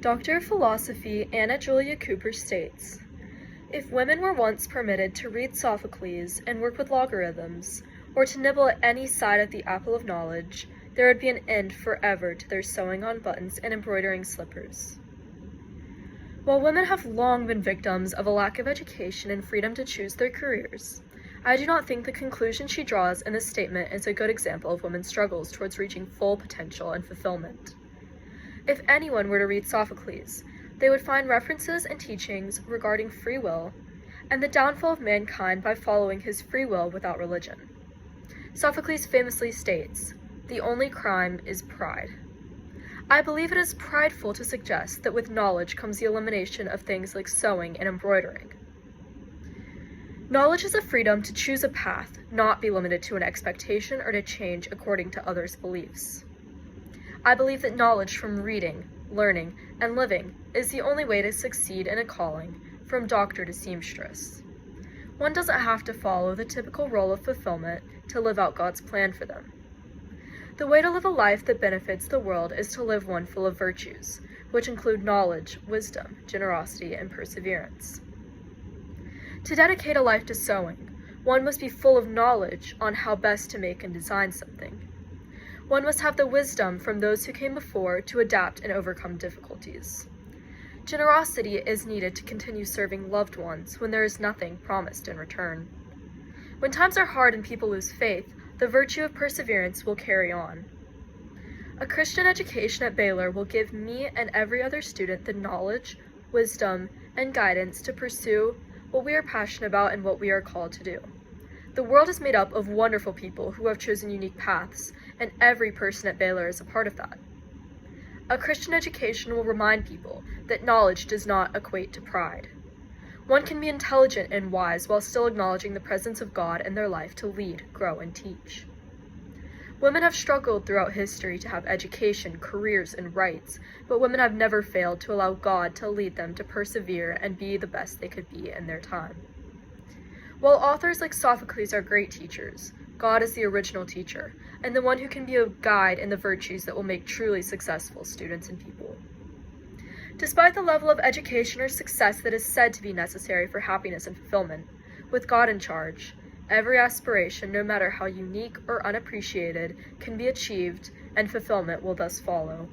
Doctor of Philosophy Anna Julia Cooper states, "If women were once permitted to read Sophocles and work with logarithms, or to nibble at any side of the apple of knowledge, there would be an end forever to their sewing on buttons and embroidering slippers." While women have long been victims of a lack of education and freedom to choose their careers, I do not think the conclusion she draws in this statement is a good example of women's struggles towards reaching full potential and fulfillment. If anyone were to read Sophocles, they would find references and teachings regarding free will and the downfall of mankind by following his free will without religion. Sophocles famously states, "The only crime is pride." I believe it is prideful to suggest that with knowledge comes the elimination of things like sewing and embroidering. Knowledge is a freedom to choose a path, not be limited to an expectation or to change according to others' beliefs. I believe that knowledge from reading, learning, and living is the only way to succeed in a calling, from doctor to seamstress. One doesn't have to follow the typical role of fulfillment to live out God's plan for them. The way to live a life that benefits the world is to live one full of virtues, which include knowledge, wisdom, generosity, and perseverance. To dedicate a life to sewing, one must be full of knowledge on how best to make and design something. One must have the wisdom from those who came before to adapt and overcome difficulties. Generosity is needed to continue serving loved ones when there is nothing promised in return. When times are hard and people lose faith, the virtue of perseverance will carry on. A Christian education at Baylor will give me and every other student the knowledge, wisdom, and guidance to pursue what we are passionate about and what we are called to do. The world is made up of wonderful people who have chosen unique paths, and every person at Baylor is a part of that. A Christian education will remind people that knowledge does not equate to pride. One can be intelligent and wise while still acknowledging the presence of God in their life to lead, grow, and teach. Women have struggled throughout history to have education, careers, and rights, but women have never failed to allow God to lead them to persevere and be the best they could be in their time. While authors like Sophocles are great teachers, God is the original teacher, and the one who can be a guide in the virtues that will make truly successful students and people. Despite the level of education or success that is said to be necessary for happiness and fulfillment, with God in charge, every aspiration, no matter how unique or unappreciated, can be achieved, and fulfillment will thus follow.